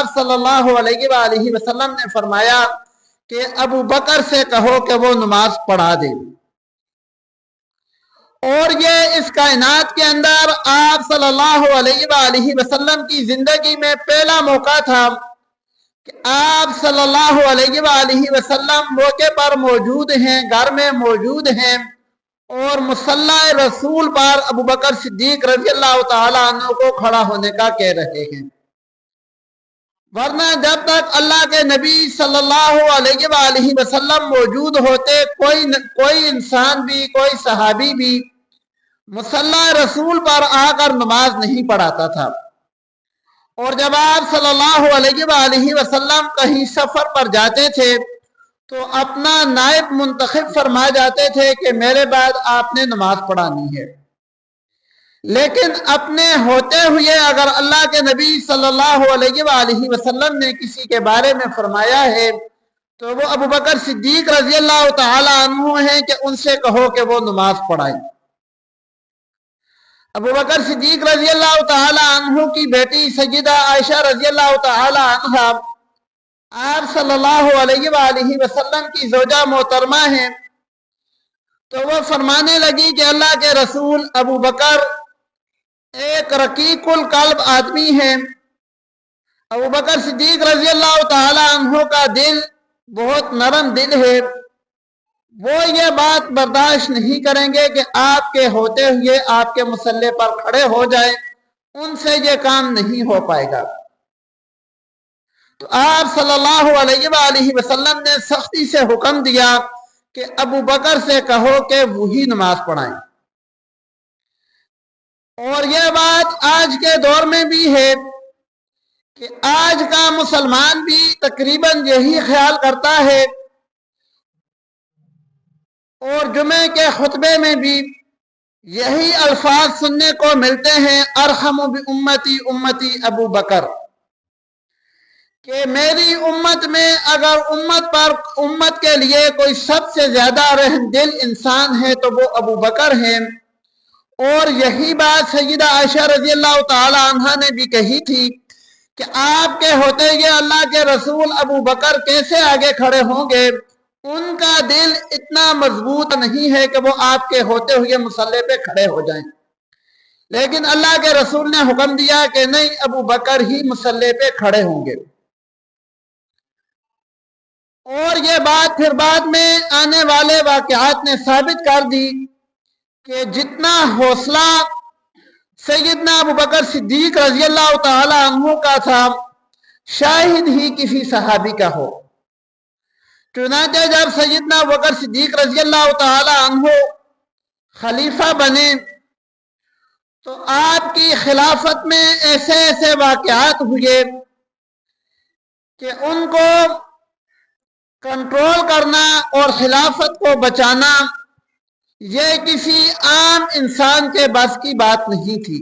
آپ صلی اللہ علیہ وآلہ وسلم نے فرمایا کہ ابو بکر سے کہو کہ وہ نماز پڑھا دے۔ اور یہ اس کائنات کے اندر آپ صلی اللہ علیہ وآلہ وسلم کی زندگی میں پہلا موقع تھا کہ آپ صلی اللہ علیہ وآلہ وسلم موقع پر موجود ہیں، گھر میں موجود ہیں، اور مصلی رسول پر ابو بکر صدیق رضی اللہ تعالیٰ عنہ کو کھڑا ہونے کا کہہ رہے ہیں۔ ورنہ جب تک اللہ کے نبی صلی اللہ علیہ وآلہ وسلم موجود ہوتے، کوئی انسان بھی، کوئی صحابی بھی مصلی رسول پر آ کر نماز نہیں پڑھاتا تھا۔ اور جب آپ صلی اللہ علیہ وآلہ وسلم کہیں سفر پر جاتے تھے تو اپنا نائب منتخب فرما جاتے تھے کہ میرے بعد آپ نے نماز پڑھانی ہے۔ لیکن اپنے ہوتے ہوئے اگر اللہ کے نبی صلی اللہ علیہ وآلہ وسلم نے کسی کے بارے میں فرمایا ہے تو وہ ابو بکر صدیق رضی اللہ تعالی عنہ ہیں کہ ان سے کہو کہ وہ نماز پڑھائیں۔ ابو بکر صدیق رضی اللہ تعالی عنہ کی بیٹی سیدہ عائشہ رضی اللہ تعالی عنہ آپ صلی اللہ علیہ وآلہ وسلم کی زوجہ محترمہ ہیں، تو وہ فرمانے لگی کہ اللہ کے رسول ابو بکر ایک رقیق القلب آدمی ہے، ابو بکر صدیق رضی اللہ تعالی عنہ کا دل بہت نرم دل ہے، وہ یہ بات برداشت نہیں کریں گے کہ آپ کے ہوتے ہوئے آپ کے مصلی پر کھڑے ہو جائیں، ان سے یہ کام نہیں ہو پائے گا۔ تو آپ صلی اللہ علیہ وآلہ وسلم نے سختی سے حکم دیا کہ ابو بکر سے کہو کہ وہی نماز پڑھائیں۔ اور یہ بات آج کے دور میں بھی ہے کہ آج کا مسلمان بھی تقریباً یہی خیال کرتا ہے، اور جمعے کے خطبے میں بھی یہی الفاظ سننے کو ملتے ہیں، ارحم بامتی امتی ابو بکر، کہ میری امت میں اگر امت کے لیے کوئی سب سے زیادہ رحم دل انسان ہے تو وہ ابو بکر ہیں۔ اور یہی بات سیدہ عائشہ رضی اللہ تعالی عنہ نے بھی کہی تھی کہ آپ کے ہوتے یہ اللہ کے رسول ابو بکر کیسے آگے کھڑے ہوں گے، ان کا دل اتنا مضبوط نہیں ہے کہ وہ آپ کے ہوتے ہوئے مصلی پہ کھڑے ہو جائیں۔ لیکن اللہ کے رسول نے حکم دیا کہ نہیں، ابو بکر ہی مصلی پہ کھڑے ہوں گے۔ اور یہ بات پھر بعد میں آنے والے واقعات نے ثابت کر دی کہ جتنا حوصلہ سیدنا ابو بکر صدیق رضی اللہ تعالی عنہ کا تھا شاہد ہی کسی صحابی کا ہو۔ چنانچہ جب سیدنا ابو بکر صدیق رضی اللہ تعالی عنہ خلیفہ بنے تو آپ کی خلافت میں ایسے ایسے واقعات ہوئے کہ ان کو کنٹرول کرنا اور خلافت کو بچانا یہ کسی عام انسان کے بس کی بات نہیں تھی۔